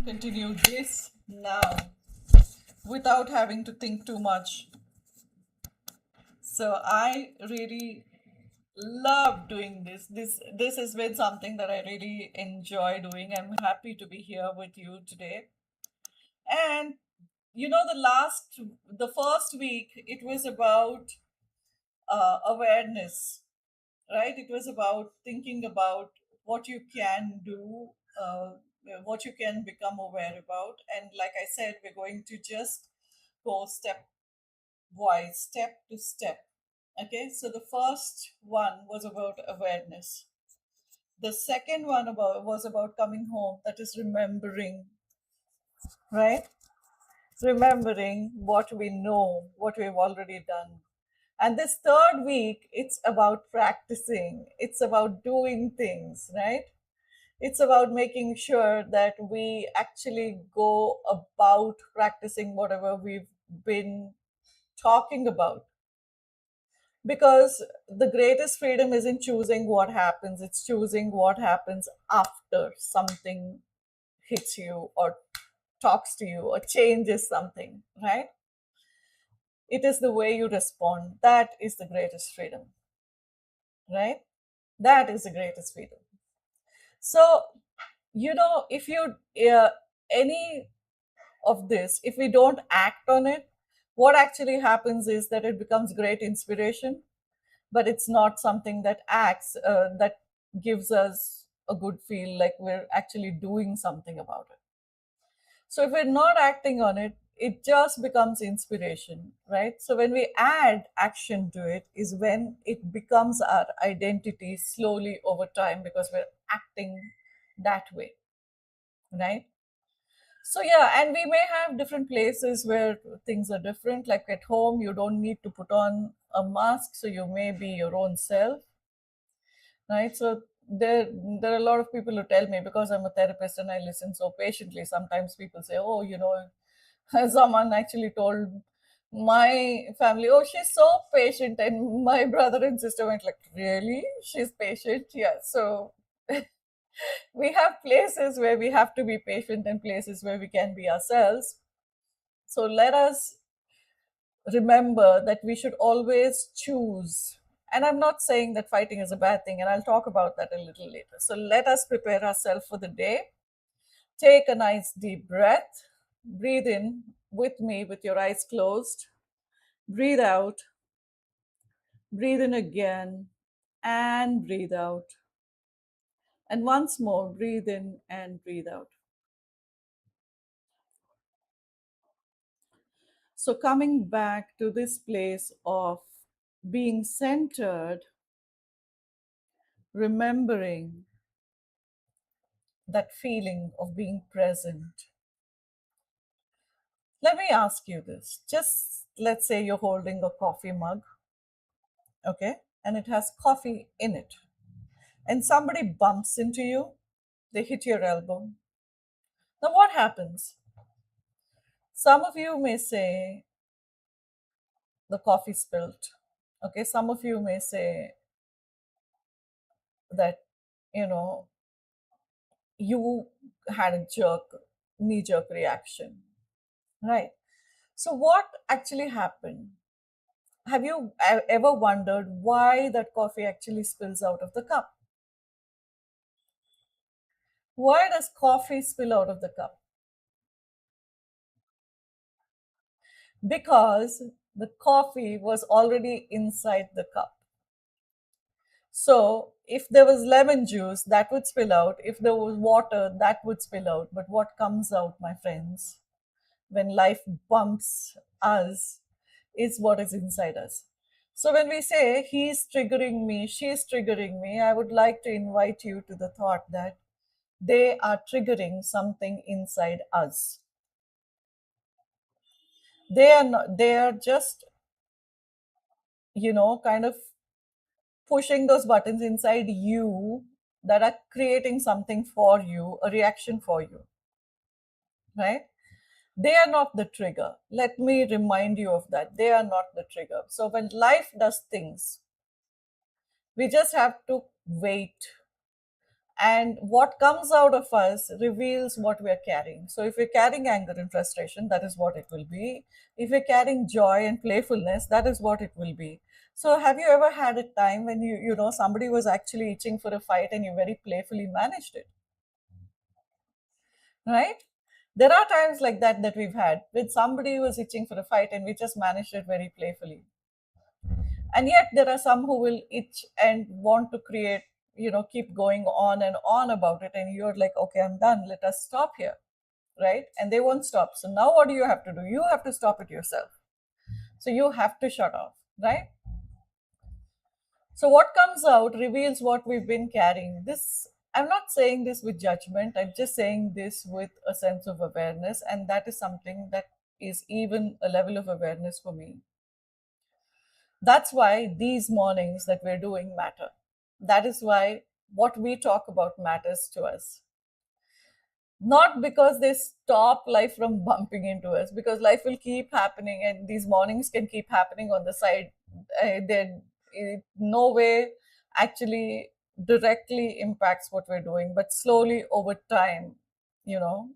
Continue this now without having to think too much. So I really love doing this. This has been something that I really enjoy doing. I'm happy to be here with you today. And the first week, it was about awareness, right? It was about thinking about what you can do, what you can become aware about. And like I said, we're going to just go step wise, step to step. Okay, so the first one was about awareness. The second one was about coming home, that is remembering, right? Remembering what we know, what we've already done. And this third week, it's about practicing, it's about doing things, right? It's about making sure that we actually go about practicing whatever we've been talking about. Because the greatest freedom isn't choosing what happens, it's choosing what happens after something hits you or talks to you or changes something, right? It is the way you respond. That is the greatest freedom, right? That is the greatest freedom. So, if you, any of this, if we don't act on it, what actually happens is that it becomes great inspiration, but it's not something that that gives us a good feel like we're actually doing something about it. So if we're not acting on it, it just becomes inspiration, right? So when we add action to it is when it becomes our identity slowly over time, because we're acting that way, right? So yeah, and we may have different places where things are different. Like at home, you don't need to put on a mask, so you may be your own self, right? So there are a lot of people who tell me, because I'm a therapist and I listen so patiently. Sometimes people say, "Oh, someone actually told my family, oh, she's so patient," and my brother and sister went like, "Really? She's patient?" Yeah. So we have places where we have to be patient and places where we can be ourselves. So let us remember that we should always choose. And I'm not saying that fighting is a bad thing, and I'll talk about that a little later. So let us prepare ourselves for the day. Take a nice deep breath. Breathe in with me with your eyes closed. Breathe out. Breathe in again and breathe out. And once more, breathe in and breathe out. So, coming back to this place of being centered, remembering that feeling of being present. Let me ask you this. Just let's say you're holding a coffee mug, okay, and it has coffee in it, and somebody bumps into you, they hit your elbow. Now, what happens? Some of you may say the coffee spilled. Okay, some of you may say that, you know, you had a knee jerk reaction, right? So, what actually happened? Have you ever wondered why that coffee actually spills out of the cup? Why does coffee spill out of the cup? Because the coffee was already inside the cup. So, if there was lemon juice, that would spill out. If there was water, that would spill out. But what comes out, my friends, when life bumps us, is what is inside us. So when we say he's triggering me, she's triggering me, I would like to invite you to the thought that they are triggering something inside us. They are just, kind of pushing those buttons inside you that are creating something for you, a reaction for you, right? They are not the trigger. Let me remind you of that. They are not the trigger. So when life does things, we just have to wait And what comes out of us reveals what we're carrying. So if we're carrying anger and frustration, that is what it will be. If we're carrying joy and playfulness, that is what it will be. So have you ever had a time when somebody was actually itching for a fight and you very playfully managed it, right? There are times like that we've had when somebody was itching for a fight and we just managed it very playfully. And yet there are some who will itch and want to create, keep going on and on about it, and you're like, okay, I'm done, let us stop here, right? And they won't stop. So now what do you have to do? You have to stop it yourself. So you have to shut off, right? So what comes out reveals what we've been carrying. This, I'm not saying this with judgment, I'm just saying this with a sense of awareness, and that is something that is even a level of awareness for me. That's why these mornings that we're doing matter. That is why what we talk about matters to us. Not because they stop life from bumping into us, because life will keep happening and these mornings can keep happening on the side. They're no way actually directly impacts what we're doing, but slowly over time, you know,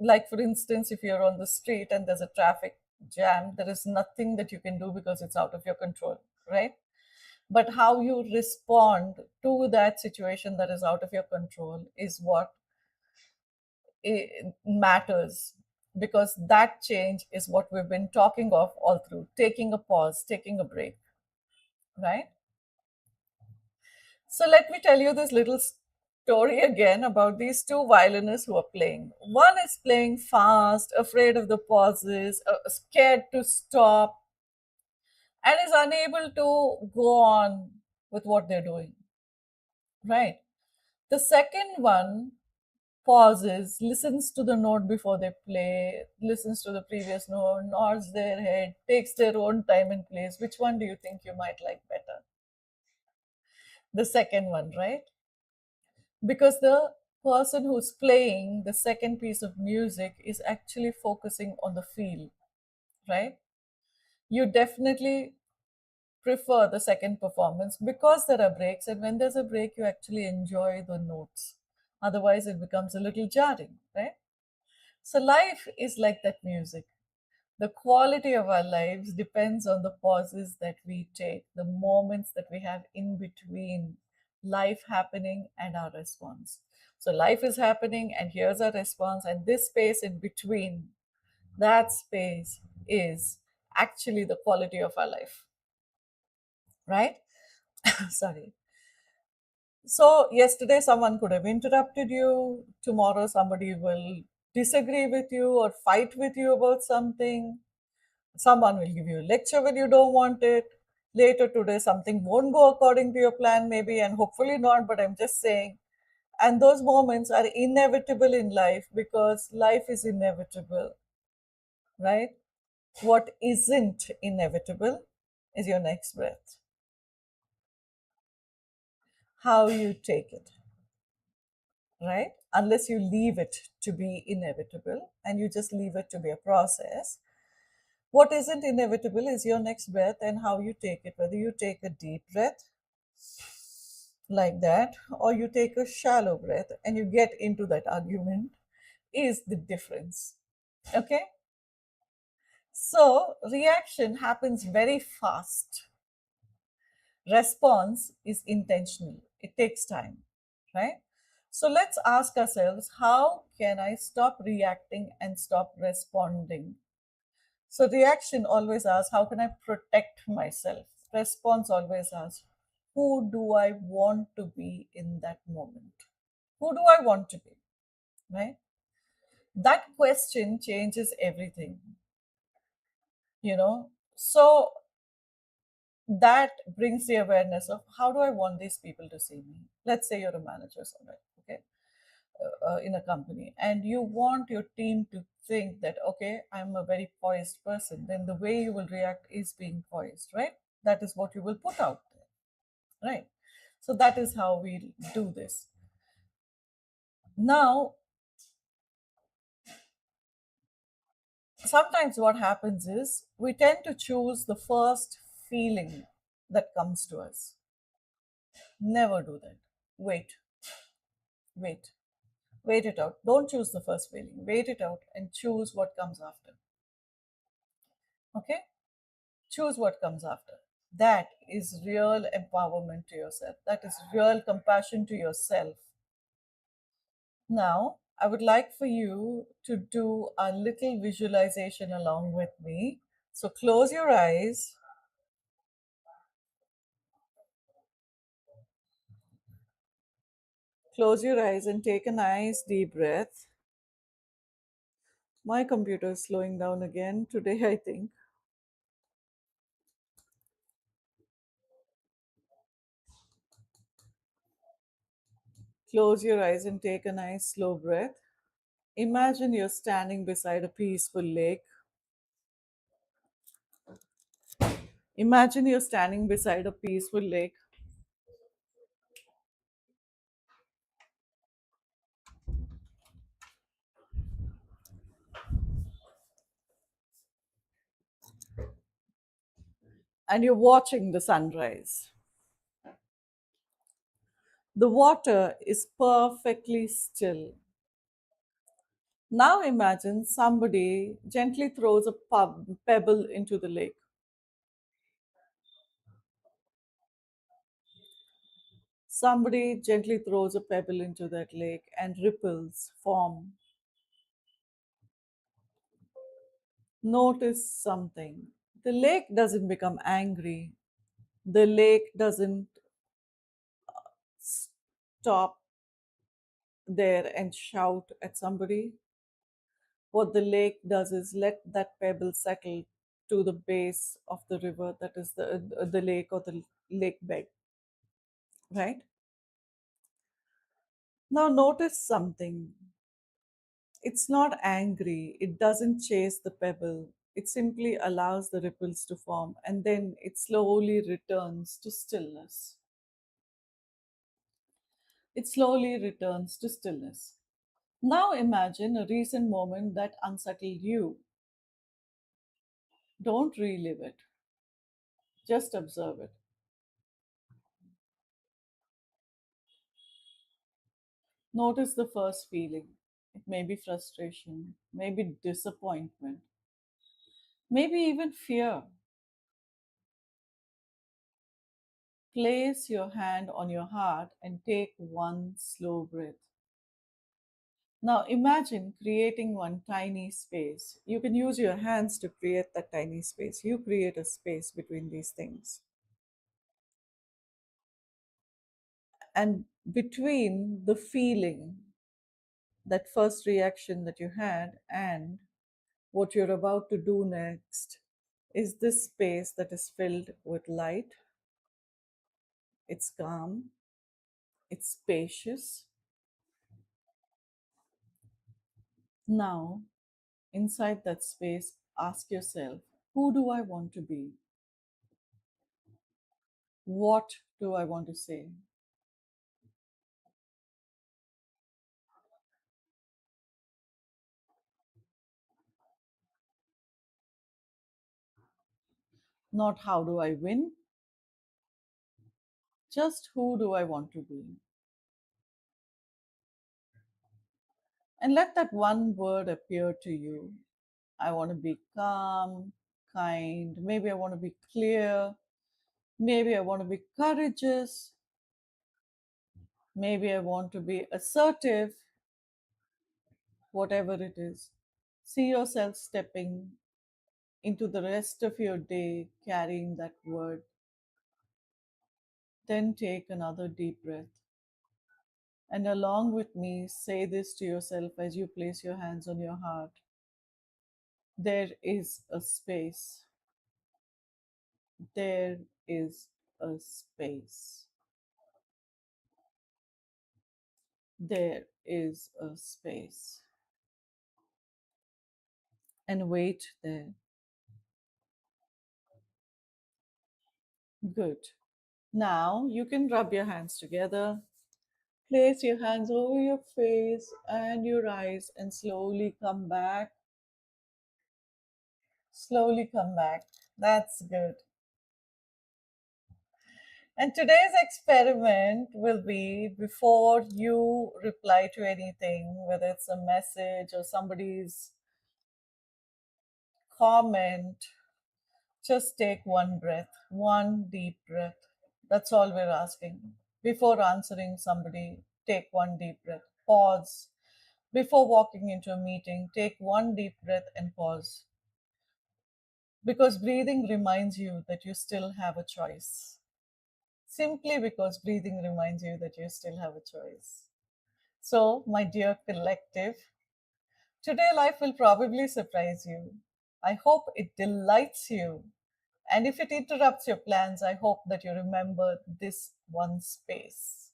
like for instance, if you're on the street and there's a traffic jam, there is nothing that you can do because it's out of your control, right? But how you respond to that situation that is out of your control is what matters, because that change is what we've been talking of all through: taking a pause, taking a break, right? So let me tell you this little story again about these two violinists who are playing. One is playing fast, afraid of the pauses, scared to stop, and is unable to go on with what they're doing, right? The second one pauses, listens to the note before they play, listens to the previous note, nods their head, takes their own time and plays. Which one do you think you might like better? The second one, right? Because the person who's playing the second piece of music is actually focusing on the feel, right? You definitely prefer the second performance because there are breaks, and when there's a break, you actually enjoy the notes. Otherwise, it becomes a little jarring, right? So, life is like that music. The quality of our lives depends on the pauses that we take, the moments that we have in between life happening and our response. So, life is happening, and here's our response, and this space in between, that space is actually the quality of our life, right? Sorry. So, yesterday someone could have interrupted you, tomorrow somebody will disagree with you or fight with you about something. Someone will give you a lecture when you don't want it. Later today, something won't go according to your plan, maybe, and hopefully not, but I'm just saying. And those moments are inevitable in life because life is inevitable, right? What isn't inevitable is your next breath, how you take it, right? Unless you leave it to be inevitable and you just leave it to be a process. What isn't inevitable is your next breath and how you take it, whether you take a deep breath like that or you take a shallow breath and you get into that argument is the difference. Okay? So, reaction happens very fast. Response is intentional, it takes time, right? So, let's ask ourselves, how can I stop reacting and stop responding? So reaction always asks, how can I protect myself? Response always asks, who do I want to be in that moment? Who do I want to be? Right? That question changes everything, you know. So that brings the awareness of how do I want these people to see me? Let's say you're a manager somewhere, okay, in a company, and you want your team to think that, okay, I'm a very poised person, then the way you will react is being poised, right? That is what you will put out there, right? So that is how we do this. Now, sometimes what happens is we tend to choose the first feeling that comes to us. Never do that. Wait. Wait. Wait it out. Don't choose the first feeling. Wait it out and choose what comes after. Okay? Choose what comes after. That is real empowerment to yourself. That is real compassion to yourself. Now, I would like for you to do a little visualization along with me. So close your eyes. Close your eyes and take a nice deep breath. My computer is slowing down again today, I think. Close your eyes and take a nice slow breath. Imagine you're standing beside a peaceful lake. Imagine you're standing beside a peaceful lake and you're watching the sunrise. The water is perfectly still. Now imagine somebody gently throws a pebble into the lake. Somebody gently throws a pebble into that lake and ripples form. Notice something. The lake doesn't become angry. The lake doesn't stop there and shout at somebody. What the lake does is let that pebble settle to the base of the river, that is the lake or the lake bed, right? Now notice something. It's not angry, it doesn't chase the pebble, it simply allows the ripples to form and then it slowly returns to stillness. It slowly returns to stillness. Now imagine a recent moment that unsettled you. Don't relive it, just observe it. Notice the first feeling. It may be frustration, maybe disappointment, maybe even fear. Place your hand on your heart and take one slow breath. Now imagine creating one tiny space. You can use your hands to create that tiny space. You create a space between these things. And between the feeling, that first reaction that you had, and what you're about to do next, is this space that is filled with light. It's calm, it's spacious. Now, inside that space, ask yourself, who do I want to be? What do I want to say? Not how do I win, just who do I want to be? And let that one word appear to you. I want to be calm, kind, maybe I want to be clear, maybe I want to be courageous, maybe I want to be assertive, whatever it is. See yourself stepping into the rest of your day carrying that word. Then take another deep breath. And along with me, say this to yourself as you place your hands on your heart. There is a space. There is a space. There is a space. And wait there. Good. Now you can rub your hands together. Place your hands over your face and your eyes and slowly come back. Slowly come back. That's good. And today's experiment will be, before you reply to anything, whether it's a message or somebody's comment, just take one breath, one deep breath. That's all we're asking. Before answering somebody, take one deep breath. Pause. Before walking into a meeting, take one deep breath and pause. Because breathing reminds you that you still have a choice. Simply because breathing reminds you that you still have a choice. So, my dear collective, today life will probably surprise you. I hope it delights you. And if it interrupts your plans, I hope that you remember this one space: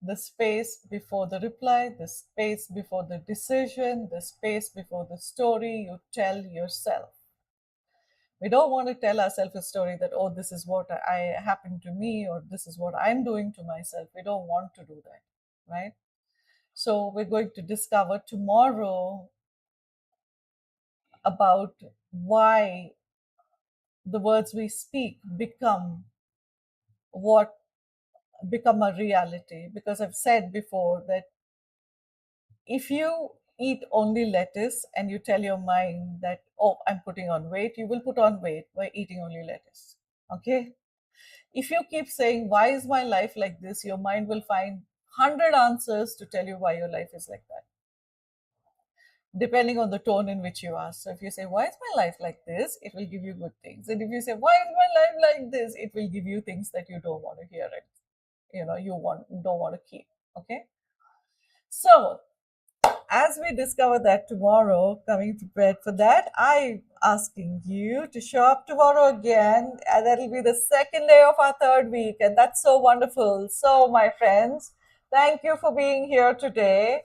the space before the reply, the space before the decision, the space before the story you tell yourself. We don't want to tell ourselves a story that, oh, this is what I happened to me, or this is what I'm doing to myself. We don't want to do that, right? So, we're going to discover tomorrow about why the words we speak what become a reality. Because I've said before that if you eat only lettuce and you tell your mind that, oh, I'm putting on weight, you will put on weight by eating only lettuce. Okay? If you keep saying, why is my life like this, your mind will find 100 answers to tell you why your life is like that, depending on the tone in which you ask. So if you say, why is my life like this, it will give you good things. And if you say, why is my life like this, it will give you things that you don't want to hear it. Don't want to keep. Okay. So as we discover that tomorrow, coming prepared for that, I'm asking you to show up tomorrow again, and that'll be the second day of our third week, and that's so wonderful. So, my friends, thank you for being here today,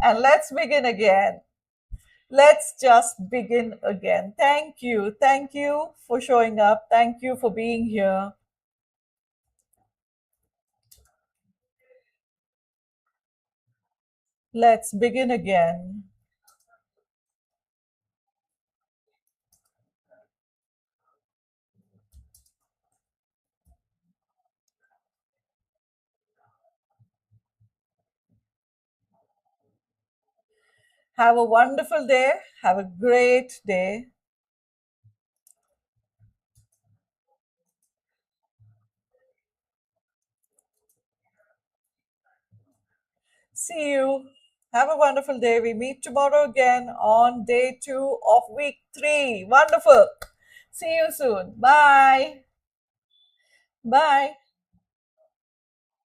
and let's begin again. Let's just begin again. Thank you. Thank you for showing up. Thank you for being here. Let's begin again. Have a wonderful day. Have a great day. See you. Have a wonderful day. We meet tomorrow again on day 2 of week 3. Wonderful. See you soon. Bye. Bye.